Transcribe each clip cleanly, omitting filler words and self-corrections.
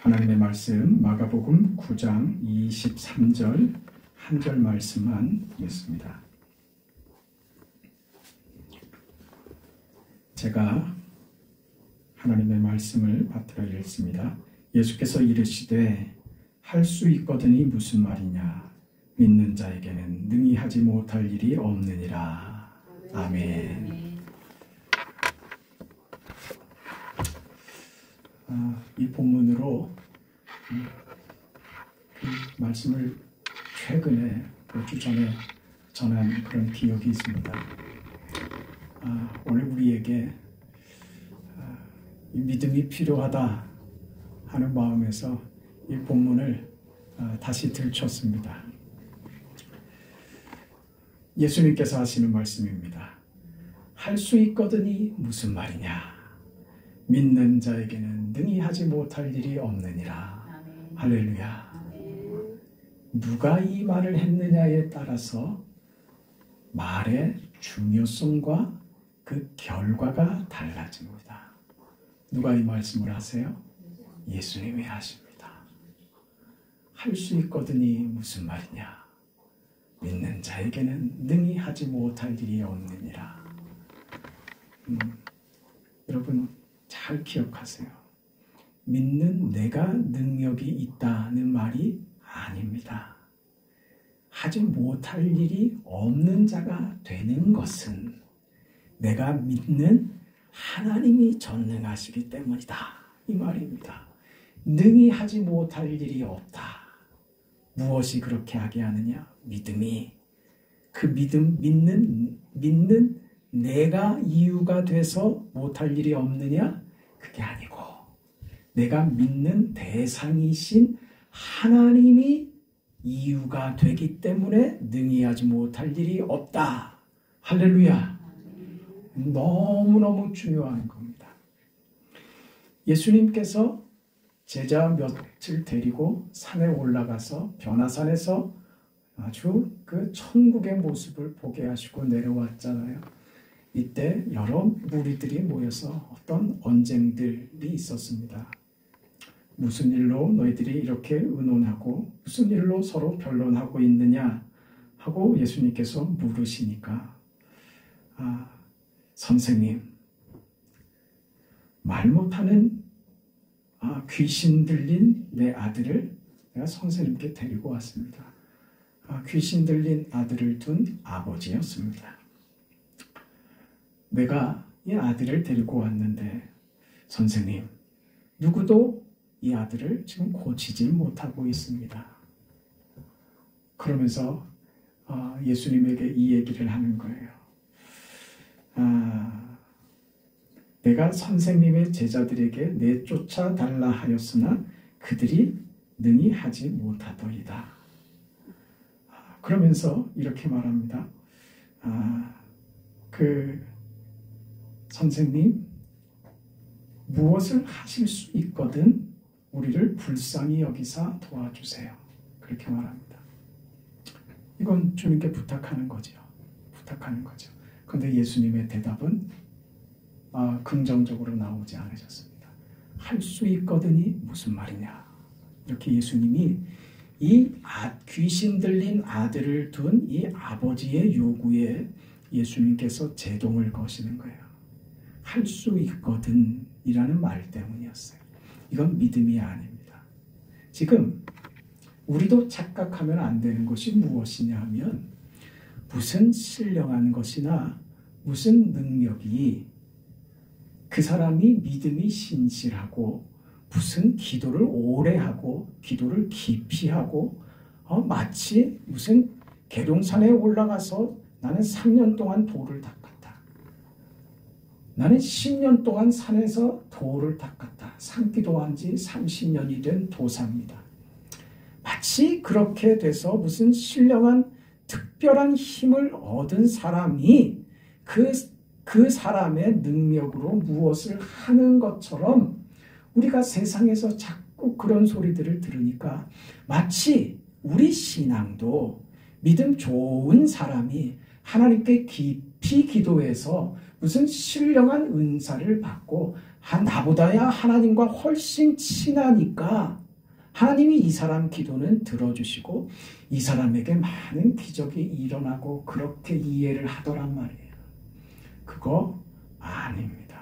하나님의 말씀 마가복음 9장 23절 한 절 말씀만 보겠습니다. 제가 하나님의 말씀을 받들어 읽습니다. 예수께서 이르시되 할 수 있거든이 무슨 말이냐, 믿는 자에게는 능히 하지 못할 일이 없느니라. 아멘. 이 본문으로 그 말씀을 최근에 몇 주 전에 전한 그런 기억이 있습니다. 오늘 우리에게 이 믿음이 필요하다 하는 마음에서 이 본문을 다시 들췄습니다. 예수님께서 하시는 말씀입니다. 할 수 있거든이 무슨 말이냐, 믿는 자에게는 능히 하지 못할 일이 없느니라. 아멘. 할렐루야. 아멘. 누가 이 말을 했느냐에 따라서 말의 중요성과 그 결과가 달라집니다. 누가 이 말씀을 하세요? 예수님이 하십니다. 할 수 있거든이 무슨 말이냐, 믿는 자에게는 능히 하지 못할 일이 없느니라. 여러분 잘 기억하세요. 믿는 내가 능력이 있다는 말이 아닙니다. 하지 못할 일이 없는 자가 되는 것은 내가 믿는 하나님이 전능하시기 때문이다, 이 말입니다. 능히 하지 못할 일이 없다. 무엇이 그렇게 하게 하느냐? 믿음이. 그 믿는 내가 이유가 돼서 못할 일이 없느냐? 그게 아니고 내가 믿는 대상이신 하나님이 이유가 되기 때문에 능히 하지 못할 일이 없다. 할렐루야. 너무너무 중요한 겁니다. 예수님께서 제자 몇을 데리고 산에 올라가서 변화산에서 아주 그 천국의 모습을 보게 하시고 내려왔잖아요. 이때 여러 무리들이 모여서 어떤 언쟁들이 있었습니다. 무슨 일로 너희들이 이렇게 의논하고 무슨 일로 서로 변론하고 있느냐 하고 예수님께서 물으시니까 선생님, 말 못하는 귀신 들린 내 아들을 내가 선생님께 데리고 왔습니다. 귀신 들린 아들을 둔 아버지였습니다. 내가 이 아들을 데리고 왔는데 선생님, 누구도 이 아들을 지금 고치지 못하고 있습니다. 그러면서 예수님에게 이 얘기를 하는 거예요. 내가 선생님의 제자들에게 내쫓아 달라 하였으나 그들이 능히 하지 못하더이다. 그러면서 이렇게 말합니다. 선생님, 무엇을 하실 수 있거든 우리를 불쌍히 여기사 도와주세요. 그렇게 말합니다. 이건 주님께 부탁하는 거죠. 그런데 예수님의 대답은 긍정적으로 나오지 않으셨습니다. 할 수 있거든이 무슨 말이냐. 이렇게 예수님이 이 귀신 들린 아들을 둔 이 아버지의 요구에 예수님께서 제동을 거시는 거예요. 할 수 있거든 이라는 말 때문이었어요. 이건 믿음이 아닙니다. 지금 우리도 착각하면 안 되는 것이 무엇이냐 하면 무슨 신령한 것이나 무슨 능력이 그 사람이 믿음이 신실하고 무슨 기도를 오래 하고 기도를 깊이 하고 마치 무슨 계룡산에 올라가서 나는 3년 동안 돌을 닦았다. 나는 10년 동안 산에서 돌을 닦았다. 산기도한 지 30년이 된 도사입니다. 마치 그렇게 돼서 무슨 신령한 특별한 힘을 얻은 사람이 그 사람의 능력으로 무엇을 하는 것처럼 우리가 세상에서 자꾸 그런 소리들을 들으니까 마치 우리 신앙도 믿음 좋은 사람이 하나님께 깊이 기도해서 무슨 신령한 은사를 받고 나보다야 하나님과 훨씬 친하니까 하나님이 이 사람 기도는 들어주시고 이 사람에게 많은 기적이 일어나고 그렇게 이해를 하더란 말이에요. 그거 아닙니다.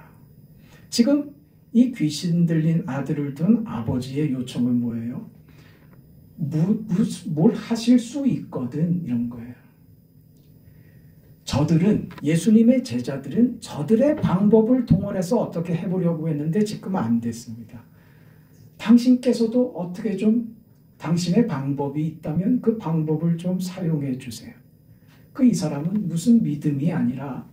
지금 이 귀신 들린 아들을 둔 아버지의 요청은 뭐예요? 뭘 하실 수 있거든, 이런 거예요. 저들은, 예수님의 제자들은 저들의 방법을 동원해서 어떻게 해보려고 했는데 지금 안 됐습니다. 당신께서도 어떻게 좀 당신의 방법이 있다면 그 방법을 좀 사용해 주세요. 이 사람은 무슨 믿음이 아니라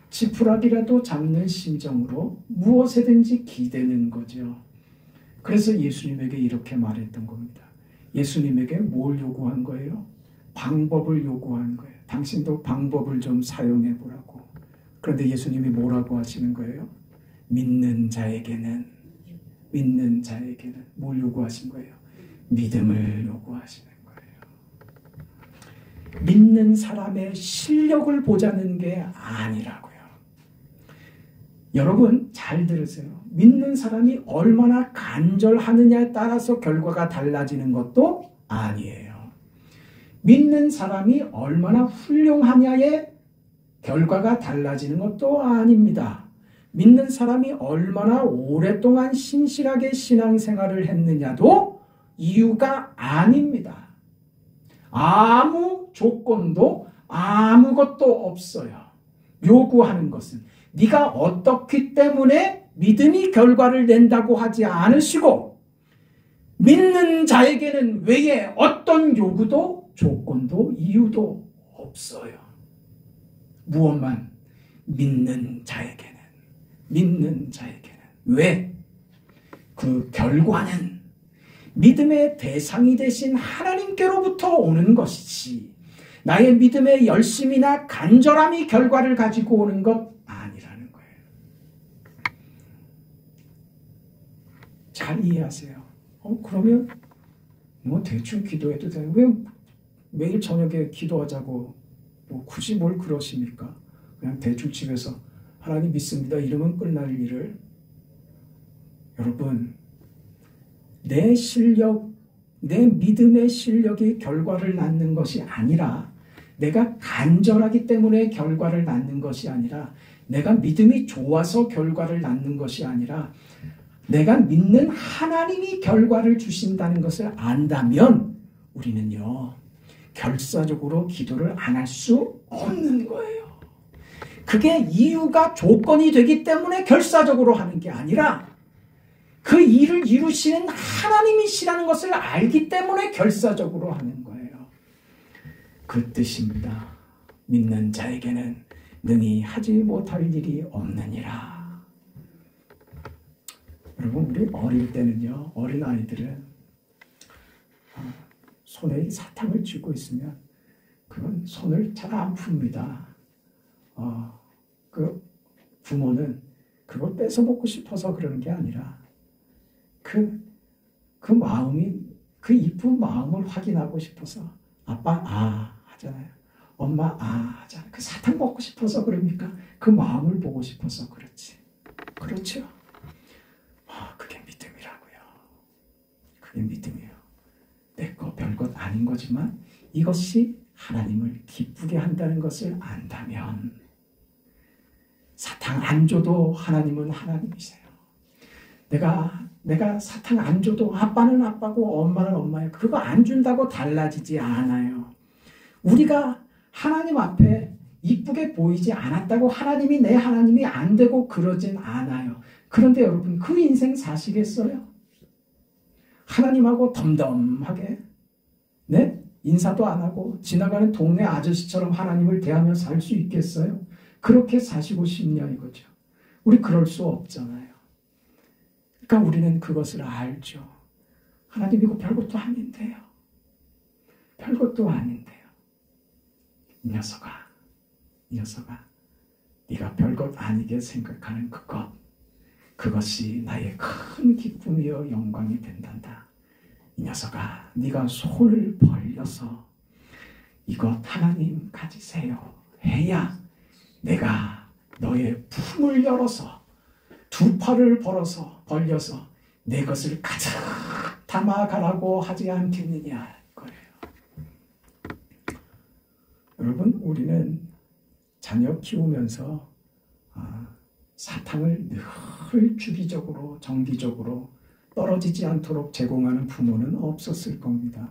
지푸라기라도 잡는 심정으로 무엇에든지 기대는 거죠. 그래서 예수님에게 이렇게 말했던 겁니다. 예수님에게 뭘 요구한 거예요? 방법을 요구한 거예요. 당신도 방법을 좀 사용해 보라고. 그런데 예수님이 뭐라고 하시는 거예요? 믿는 자에게는 뭘 요구하신 거예요? 믿음을 요구하시는 거예요. 믿는 사람의 실력을 보자는 게 아니라고요. 여러분 잘 들으세요. 믿는 사람이 얼마나 간절하느냐에 따라서 결과가 달라지는 것도 아니에요. 믿는 사람이 얼마나 훌륭하냐에 결과가 달라지는 것도 아닙니다. 믿는 사람이 얼마나 오랫동안 신실하게 신앙생활을 했느냐도 이유가 아닙니다. 아무 조건도 아무것도 없어요. 요구하는 것은 네가 어떻기 때문에 믿음이 결과를 낸다고 하지 않으시고 믿는 자에게는 외에 어떤 요구도 조건도 이유도 없어요. 무엇만? 믿는 자에게는. 왜? 그 결과는 믿음의 대상이 되신 하나님께로부터 오는 것이지 나의 믿음의 열심이나 간절함이 결과를 가지고 오는 것 아니라는 거예요. 잘 이해하세요. 그러면 뭐 대충 기도해도 돼요. 왜 매일 저녁에 기도하자고 굳이 뭘 그러십니까? 그냥 대충 집에서 하나님 믿습니다. 이러면 끝날 일을. 여러분, 내 실력, 내 믿음의 실력이 결과를 낳는 것이 아니라 내가 간절하기 때문에 결과를 낳는 것이 아니라 내가 믿음이 좋아서 결과를 낳는 것이 아니라 내가 믿는 하나님이 결과를 주신다는 것을 안다면 우리는요, 결사적으로 기도를 안 할 수 없는 거예요. 그게 이유가 조건이 되기 때문에 결사적으로 하는 게 아니라 그 일을 이루시는 하나님이시라는 것을 알기 때문에 결사적으로 하는 거예요. 그 뜻입니다. 믿는 자에게는 능히 하지 못할 일이 없느니라. 여러분, 우리 어릴 때는요, 어린 아이들은 손에 사탕을 쥐고 있으면 그건 손을 잘 안 풉니다. 그 부모는 그걸 뺏어 먹고 싶어서 그러는 게 아니라 그 마음이, 그 이쁜 마음을 확인하고 싶어서 아빠 하잖아요. 엄마 하잖아요. 그 사탕 먹고 싶어서 그럽니까? 그 마음을 보고 싶어서 그렇지. 그렇죠? 그게 믿음이라고요. 그게 믿음이에요. 내 거 별것 아닌 거지만 이것이 하나님을 기쁘게 한다는 것을 안다면 사탕 안 줘도 하나님은 하나님이세요. 내가 사탕 안 줘도 아빠는 아빠고 엄마는 엄마예요. 그거 안 준다고 달라지지 않아요. 우리가 하나님 앞에 이쁘게 보이지 않았다고 하나님이 내 하나님이 안 되고 그러진 않아요. 그런데 여러분, 그 인생 사시겠어요? 하나님하고 덤덤하게 인사도 안 하고 지나가는 동네 아저씨처럼 하나님을 대하며 살 수 있겠어요? 그렇게 사시고 싶냐 이거죠. 우리 그럴 수 없잖아요. 그러니까 우리는 그것을 알죠. 하나님 이거 별것도 아닌데요. 별것도 아닌데요. 이 녀석아, 네가 별것 아니게 생각하는 그것이 나의 큰 기쁨이요 영광이 된단다. 이 녀석아, 네가 손을 벌려서 이것 하나님 가지세요 해야 내가 너의 품을 열어서 두 팔을 벌려서 내 것을 가득 담아가라고 하지 않겠느냐 거예요. 여러분, 우리는 자녀 키우면서 사탕을 늘 주기적으로 정기적으로 떨어지지 않도록 제공하는 부모는 없었을 겁니다.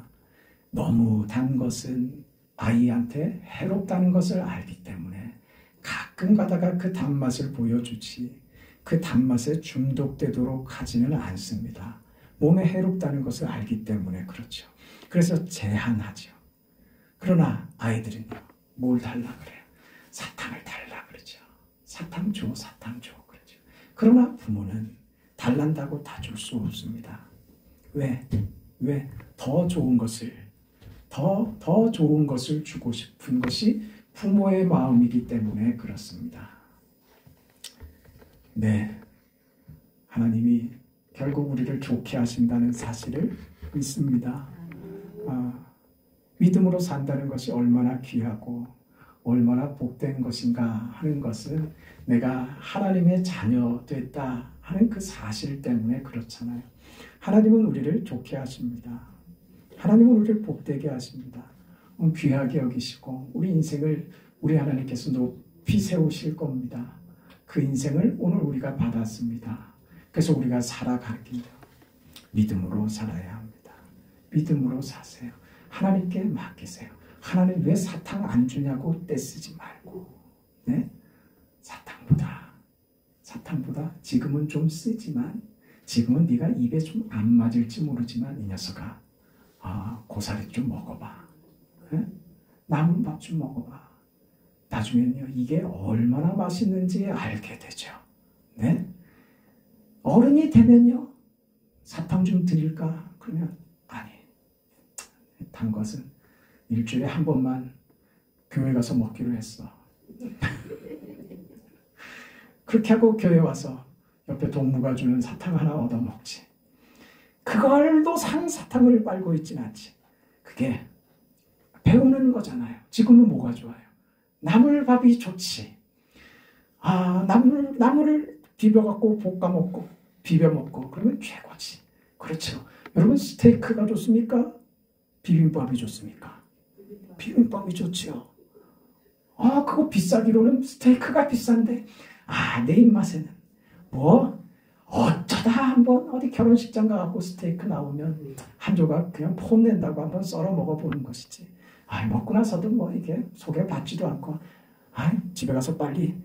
너무 단 것은 아이한테 해롭다는 것을 알기 때문에 가끔 가다가 그 단맛을 보여주지 그 단맛에 중독되도록 하지는 않습니다. 몸에 해롭다는 것을 알기 때문에 그렇죠. 그래서 제한하죠. 그러나 아이들은요, 뭘 달라 그래요? 사탕을 달라 그러죠. 사탕 줘, 사탕 줘 그러죠. 그러나 부모는 달란다고 다 줄 수 없습니다. 왜? 더 좋은 것을 더 좋은 것을 주고 싶은 것이 부모의 마음이기 때문에 그렇습니다. 네, 하나님이 결국 우리를 좋게 하신다는 사실을 믿습니다. 믿음으로 산다는 것이 얼마나 귀하고 얼마나 복된 것인가 하는 것은 내가 하나님의 자녀 됐다 하는 그 사실 때문에 그렇잖아요. 하나님은 우리를 좋게 하십니다. 하나님은 우리를 복되게 하십니다. 귀하게 여기시고 우리 인생을 우리 하나님께서 높이 세우실 겁니다. 그 인생을 오늘 우리가 받았습니다. 그래서 우리가 살아가기를 믿음으로 살아야 합니다. 믿음으로 사세요. 하나님께 맡기세요. 하나님 왜 사탕 안 주냐고 떼쓰지 말고, 네? 사탕보다 지금은 좀 쓰지만 지금은 네가 입에 좀 안 맞을지 모르지만 이 녀석아, 고사리 좀 먹어봐. 네? 남은 밥 좀 먹어봐. 나중에는요, 이게 얼마나 맛있는지 알게 되죠. 네? 어른이 되면요, 사탕 좀 드릴까? 그러면 아니, 단 것은 일주일에 한 번만 교회 가서 먹기로 했어. 그렇게 하고 교회 와서 옆에 동무가 주는 사탕 하나 얻어먹지. 그걸도 사탕을 빨고 있진 않지. 그게 배우는 거잖아요. 지금은 뭐가 좋아요? 나물밥이 좋지. 나물을 비벼갖고 볶아 먹고 비벼 먹고 그러면 최고지. 그렇죠. 여러분, 스테이크가 좋습니까? 비빔밥이 좋습니까? 비빔밥이 좋죠. 그거 비싸기로는 스테이크가 비싼데 내 입맛에는 어쩌다 한번 어디 결혼식장 가갖고 스테이크 나오면 한 조각 그냥 폼낸다고 한번 썰어 먹어보는 것이지. 먹고 나서도 이게 속에 받지도 않고 집에 가서 빨리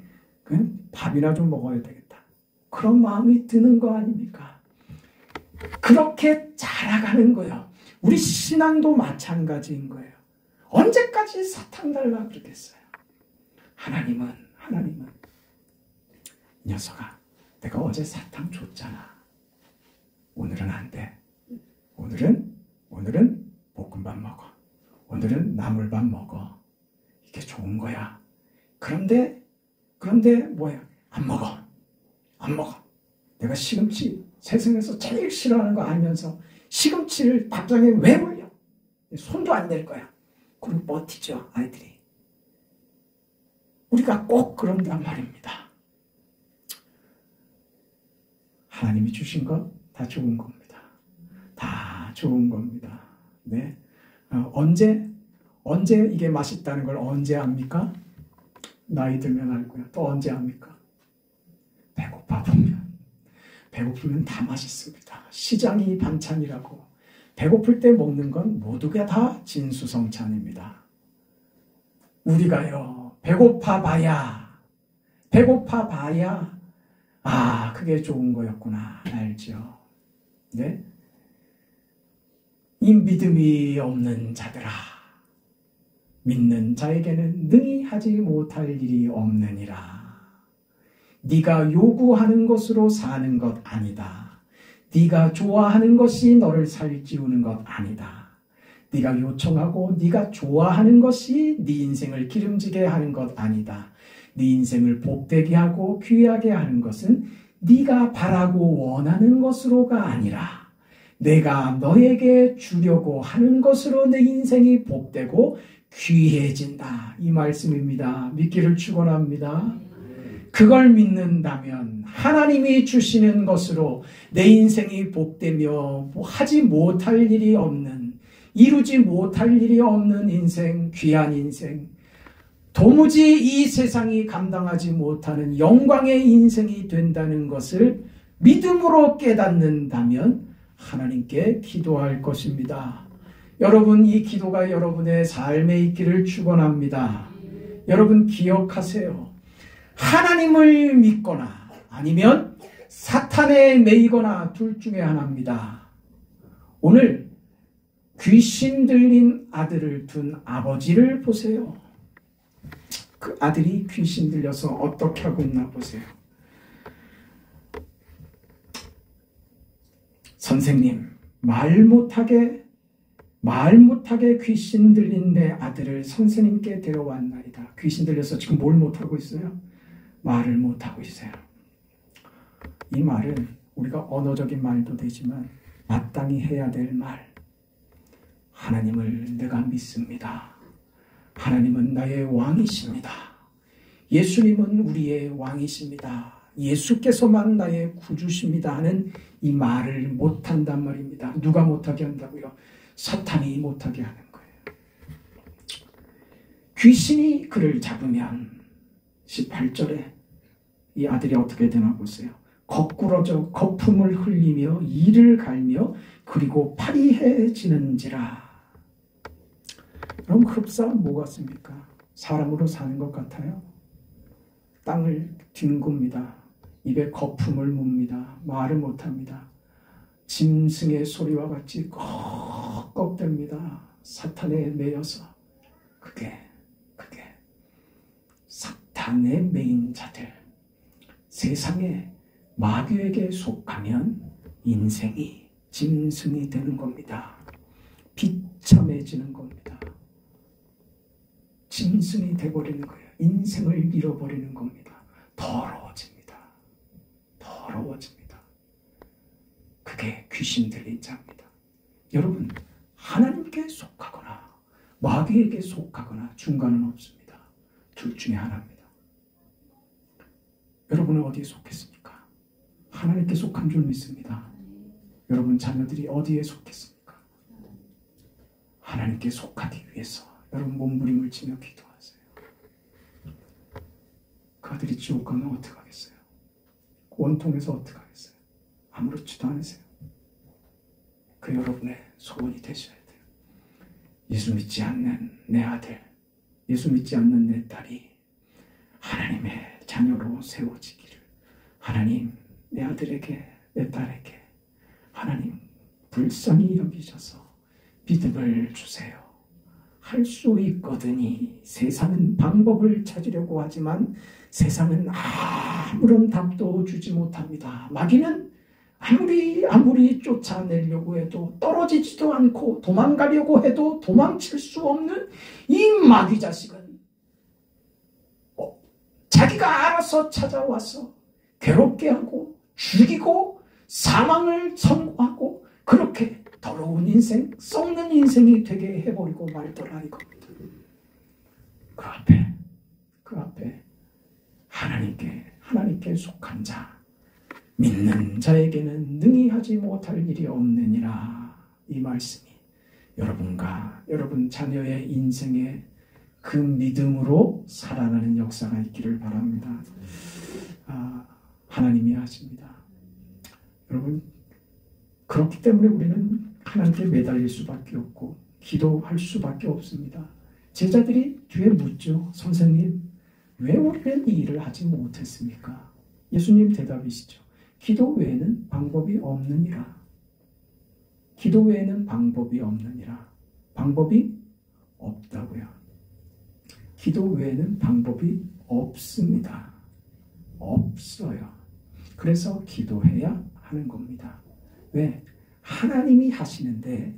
그냥 밥이나 좀 먹어야 되겠다. 그런 마음이 드는 거 아닙니까? 그렇게 자라가는 거예요. 우리 신앙도 마찬가지인 거예요. 언제까지 사탕 달라 그러겠어요? 하나님은 이 녀석아, 내가 어제 사탕 줬잖아. 오늘은 안 돼. 오늘은 볶음밥 먹어. 오늘은 나물밥 먹어. 이게 좋은 거야. 그런데 뭐야? 안 먹어. 내가 시금치 세상에서 제일 싫어하는 거 알면서 시금치를 밥상에 왜 올려? 손도 안 댈 거야. 그럼 버티죠, 아이들이. 우리가 꼭 그런단 말입니다. 하나님이 주신 것 다 좋은 겁니다. 다 좋은 겁니다. 네. 언제 이게 맛있다는 걸 언제 압니까? 나이 들면 알고요. 또 언제 압니까? 배고프면 다 맛있습니다. 시장이 반찬이라고. 배고플 때 먹는 건 모두가 다 진수성찬입니다. 우리가요, 배고파 봐야 그게 좋은 거였구나 알죠. 네? 이 믿음이 없는 자들아, 믿는 자에게는 능히 하지 못할 일이 없느니라. 네가 요구하는 것으로 사는 것 아니다. 네가 좋아하는 것이 너를 살찌우는 것 아니다. 네가 요청하고 네가 좋아하는 것이 네 인생을 기름지게 하는 것 아니다. 네 인생을 복되게 하고 귀하게 하는 것은 네가 바라고 원하는 것으로가 아니라 내가 너에게 주려고 하는 것으로 내 인생이 복되고 귀해진다. 이 말씀입니다. 믿기를 축원합니다. 그걸 믿는다면 하나님이 주시는 것으로 내 인생이 복되며 하지 못할 일이 없는, 이루지 못할 일이 없는 인생, 귀한 인생, 도무지 이 세상이 감당하지 못하는 영광의 인생이 된다는 것을 믿음으로 깨닫는다면 하나님께 기도할 것입니다. 여러분, 이 기도가 여러분의 삶에 있기를 축원합니다. 여러분 기억하세요. 하나님을 믿거나 아니면 사탄에 매이거나 둘 중에 하나입니다. 오늘 귀신 들린 아들을 둔 아버지를 보세요. 그 아들이 귀신 들려서 어떻게 하고 있나 보세요. 선생님, 말 못하게 귀신 들린 내 아들을 선생님께 데려왔나이다. 귀신 들려서 지금 뭘 못하고 있어요? 말을 못하고 있어요. 이 말은 우리가 언어적인 말도 되지만 마땅히 해야 될 말. 하나님을 내가 믿습니다. 하나님은 나의 왕이십니다. 예수님은 우리의 왕이십니다. 예수께서만 나의 구주십니다 하는 이 말을 못한단 말입니다. 누가 못하게 한다고요? 사탄이 못하게 하는 거예요. 귀신이 그를 잡으면 18절에 이 아들이 어떻게 되나 보세요. 거꾸러져 거품을 흘리며 이를 갈며 그리고 파리해지는지라. 그럼 흡사한 뭐 같습니까? 사람으로 사는 것 같아요. 땅을 뒹굽니다. 입에 거품을 뭅니다. 말을 못합니다. 짐승의 소리와 같이 꺽꺽댑니다. 사탄에 매여서. 그게 사탄에 매인 자들. 세상에 마귀에게 속하면 인생이 짐승이 되는 겁니다. 비참해지는 겁니다. 짐승이 돼버리는 거예요. 인생을 잃어버리는 겁니다. 더러워집니다. 그게 귀신 들린 자입니다. 여러분, 하나님께 속하거나 마귀에게 속하거나 중간은 없습니다. 둘 중에 하나입니다. 여러분은 어디에 속했습니까? 하나님께 속한 줄 믿습니다. 여러분 자녀들이 어디에 속했습니까? 하나님께 속하기 위해서 여러분 몸부림을 치며 기도하세요. 그 아들이 지옥 가면 어떡하겠어요? 원통해서 어떡하겠어요? 아무렇지도 않으세요. 그 여러분의 소원이 되셔야 돼요. 예수 믿지 않는 내 아들, 예수 믿지 않는 내 딸이 하나님의 자녀로 세워지기를. 하나님, 내 아들에게, 내 딸에게 하나님 불쌍히 여기셔서 믿음을 주세요. 할 수 있거든요. 세상은 방법을 찾으려고 하지만 세상은 아무런 답도 주지 못합니다. 마귀는 아무리 쫓아내려고 해도 떨어지지도 않고 도망가려고 해도 도망칠 수 없는 이 마귀 자식은 자기가 알아서 찾아와서 괴롭게 하고 죽이고 사망을 선고하고 그렇게 더러운 인생, 썩는 인생이 되게 해버리고 말더라 이겁니다. 그 앞에 하나님께 속한 자, 믿는 자에게는 능히 하지 못할 일이 없느니라. 이 말씀이 여러분과 여러분 자녀의 인생에 그 믿음으로 살아나는 역사가 있기를 바랍니다. 하나님이 하십니다. 여러분, 그렇기 때문에 우리는 하나님께 매달릴 수밖에 없고 기도할 수밖에 없습니다. 제자들이 뒤에 묻죠. 선생님, 왜 우리는 이 일을 하지 못했습니까? 예수님 대답이시죠. 기도 외에는 방법이 없느니라. 기도 외에는 방법이 없느니라. 방법이 없다고요. 기도 외에는 방법이 없습니다. 없어요. 그래서 기도해야 하는 겁니다. 왜? 하나님이 하시는데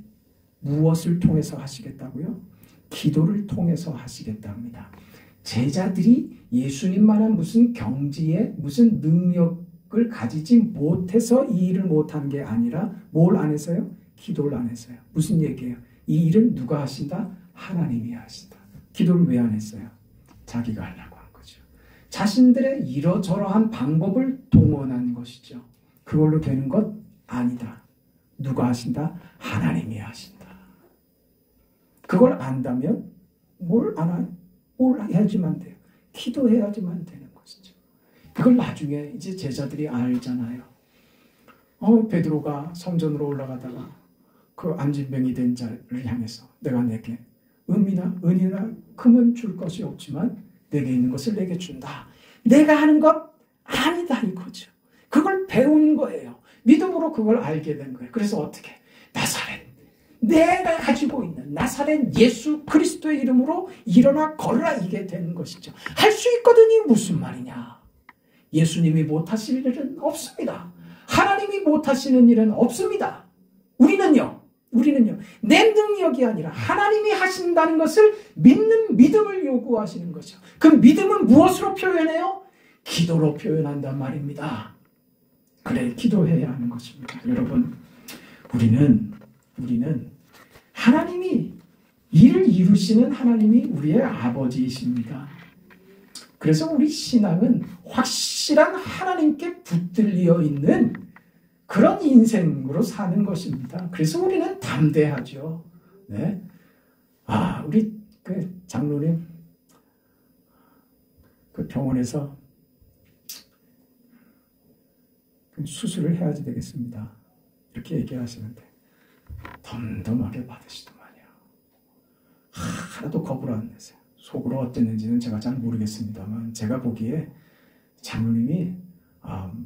무엇을 통해서 하시겠다고요? 기도를 통해서 하시겠답니다. 제자들이 예수님만한 무슨 경지에 무슨 능력을 가지지 못해서 이 일을 못한 게 아니라 뭘 안 해서요? 기도를 안 했어요. 무슨 얘기예요? 이 일을 누가 하신다? 하나님이 하신다. 기도를 왜 안 했어요? 자기가 하려고 한 거죠. 자신들의 이러저러한 방법을 동원한 것이죠. 그걸로 되는 것 아니다. 누가 하신다? 하나님이 하신다. 그걸 안다면 뭘 해야지만 돼요. 기도해야지만 되는 것이죠. 이걸 나중에 이제 제자들이 알잖아요. 베드로가 성전으로 올라가다가 그 안진병이 된 자를 향해서 내가 내게 은이나 금은 줄 것이 없지만 내게 있는 것을 내게 준다. 내가 하는 것 아니다 이거죠. 그걸 배운 거예요. 믿음으로 그걸 알게 된 거예요. 그래서 어떻게? 나사렛, 내가 가지고 있는 나사렛 예수 그리스도의 이름으로 일어나 걸어라 이게 되는 것이죠. 할 수 있거든요. 무슨 말이냐. 예수님이 못하실 일은 없습니다. 하나님이 못하시는 일은 없습니다. 우리는요 내 능력이 아니라 하나님이 하신다는 것을 믿는 믿음을 요구하시는 거죠. 그 믿음은 무엇으로 표현해요? 기도로 표현한단 말입니다. 그래, 기도해야 하는 것입니다. 여러분, 우리는 하나님이 일을 이루시는 하나님이 우리의 아버지이십니다. 그래서 우리 신앙은 확실한 하나님께 붙들려 있는 그런 인생으로 사는 것입니다. 그래서 우리는 담대하죠. 네. 우리 그 장로님 그 병원에서 수술을 해야지 되겠습니다. 이렇게 얘기하시는데 덤덤하게 받으시더만요. 하나도 겁을 안 내세요. 속으로 어땠는지는 제가 잘 모르겠습니다만 제가 보기에 장로님이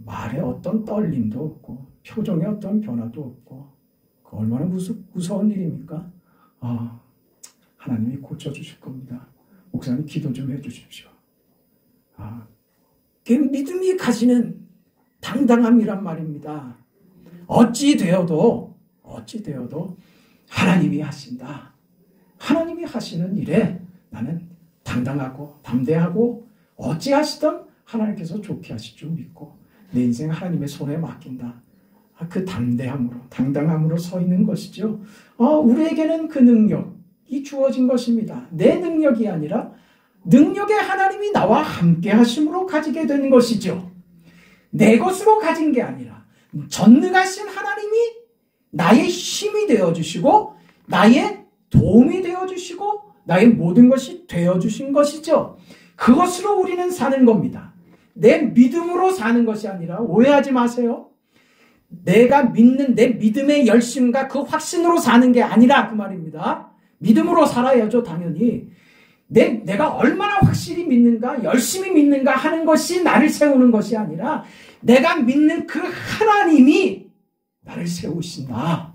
말에 어떤 떨림도 없고 표정에 어떤 변화도 없고 얼마나 무서운 일입니까? 하나님이 고쳐주실 겁니다. 목사님 기도 좀 해주십시오. 그 믿음이 가지는 당당함이란 말입니다. 어찌 되어도 하나님이 하신다. 하나님이 하시는 일에 나는 당당하고 담대하고 어찌하시든 하나님께서 좋게 하실 줄 믿고 내 인생 하나님의 손에 맡긴다. 그 당당함으로 서 있는 것이죠. 우리에게는 그 능력이 주어진 것입니다. 내 능력이 아니라 능력의 하나님이 나와 함께 하심으로 가지게 되는 것이죠. 내 것으로 가진 게 아니라 전능하신 하나님이 나의 힘이 되어주시고 나의 도움이 되어주시고 나의 모든 것이 되어주신 것이죠. 그것으로 우리는 사는 겁니다. 내 믿음으로 사는 것이 아니라 오해하지 마세요. 내가 믿는 내 믿음의 열심과 그 확신으로 사는 게 아니라 그 말입니다. 믿음으로 살아야죠, 당연히. 내가 얼마나 확실히 믿는가, 열심히 믿는가 하는 것이 나를 세우는 것이 아니라 내가 믿는 그 하나님이 나를 세우신다.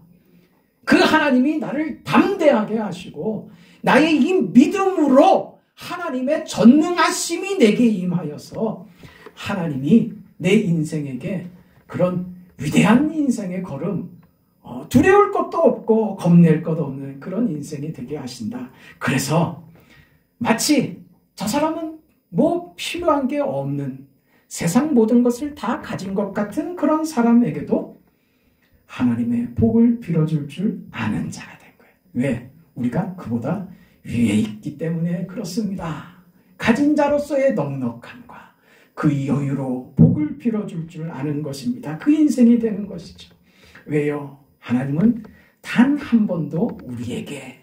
그 하나님이 나를 담대하게 하시고 나의 이 믿음으로 하나님의 전능하심이 내게 임하여서 하나님이 내 인생에게 그런 위대한 인생의 걸음, 두려울 것도 없고 겁낼 것도 없는 그런 인생이 되게 하신다. 그래서 마치 저 사람은 뭐 필요한 게 없는 세상 모든 것을 다 가진 것 같은 그런 사람에게도 하나님의 복을 빌어줄 줄 아는 자가 된 거예요. 왜? 우리가 그보다 위에 있기 때문에 그렇습니다. 가진 자로서의 넉넉함과 그 여유로 복을 빌어줄 줄 아는 것입니다. 그 인생이 되는 것이죠. 왜요? 하나님은 단 한 번도 우리에게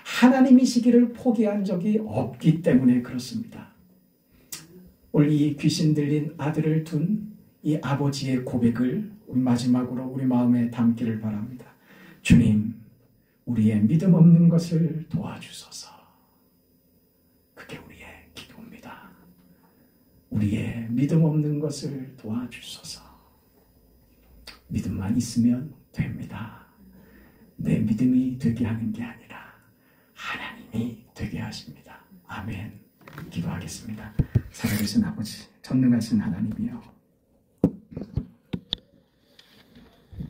하나님이시기를 포기한 적이 없기 때문에 그렇습니다. 오늘 이 귀신 들린 아들을 둔 이 아버지의 고백을 마지막으로 우리 마음에 담기를 바랍니다. 주님, 우리의 믿음 없는 것을 도와주소서. 그게 우리의 기도입니다. 우리의 믿음 없는 것을 도와주소서. 믿음만 있으면 됩니다. 내 믿음이 되게 하는 게 아니라 하나님이 되게 하십니다. 아멘. 기도하겠습니다. 살아계신 아버지, 전능하신 하나님이여,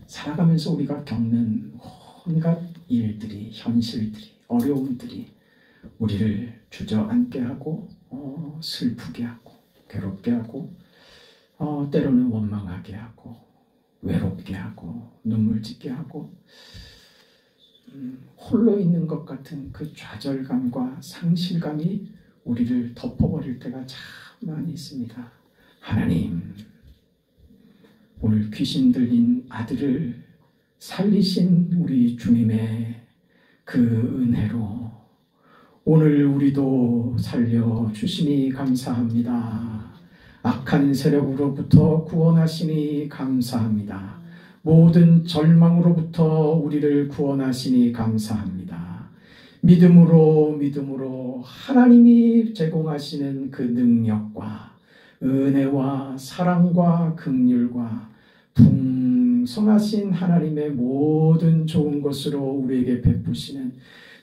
살아가면서 우리가 겪는 온갖 일들이, 현실들이, 어려움들이 우리를 주저앉게 하고 슬프게 하고 괴롭게 하고 때로는 원망하게 하고 외롭게 하고 눈물 짓게 하고 홀로 있는 것 같은 그 좌절감과 상실감이 우리를 덮어버릴 때가 참 많이 있습니다. 하나님, 오늘 귀신 들린 아들을 살리신 우리 주님의 그 은혜로 오늘 우리도 살려주시니 감사합니다. 악한 세력으로부터 구원하시니 감사합니다. 모든 절망으로부터 우리를 구원하시니 감사합니다. 믿음으로 하나님이 제공하시는 그 능력과 은혜와 사랑과 긍휼과 풍성하신 하나님의 모든 좋은 것으로 우리에게 베푸시는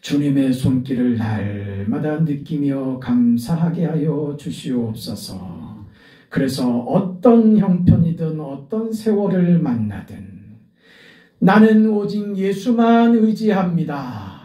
주님의 손길을 날마다 느끼며 감사하게 하여 주시옵소서. 그래서 어떤 형편이든 어떤 세월을 만나든 나는 오직 예수만 의지합니다.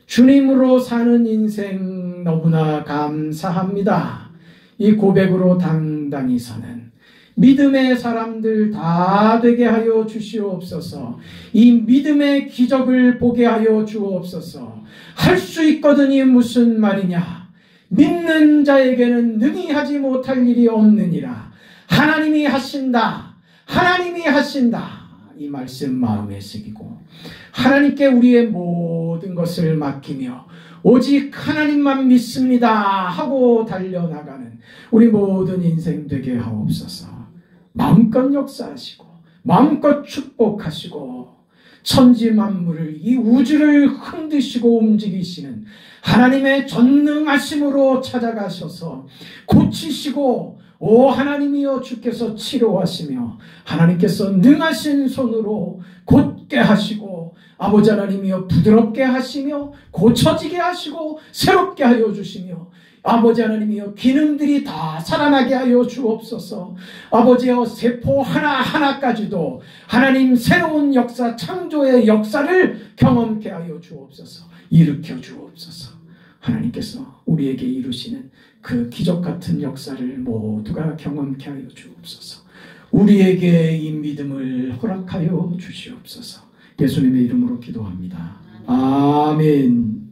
주님으로 사는 인생 너무나 감사합니다. 이 고백으로 당당히 서는 믿음의 사람들 다 되게 하여 주시옵소서. 이 믿음의 기적을 보게 하여 주옵소서. 할 수 있거든이 무슨 말이냐? 믿는 자에게는 능히 하지 못할 일이 없느니라. 하나님이 하신다. 하나님이 하신다. 이 말씀 마음에 새기고 하나님께 우리의 모든 것을 맡기며 오직 하나님만 믿습니다 하고 달려나가는 우리 모든 인생 되게 하옵소서. 마음껏 역사하시고 마음껏 축복하시고 천지 만물을 이 우주를 흔드시고 움직이시는 하나님의 전능하심으로 찾아가셔서 고치시고 오 하나님이여 주께서 치료하시며 하나님께서 능하신 손으로 곧게 하시고 아버지 하나님이여 부드럽게 하시며 고쳐지게 하시고 새롭게 하여 주시며 아버지 하나님이여 기능들이 다 살아나게 하여 주옵소서. 아버지여 세포 하나하나까지도 하나님 새로운 역사 창조의 역사를 경험케 하여 주옵소서. 일으켜 주옵소서. 하나님께서 우리에게 이루시는 그 기적 같은 역사를 모두가 경험케 하여 주옵소서. 우리에게 이 믿음을 허락하여 주시옵소서. 예수님의 이름으로 기도합니다. 아멘.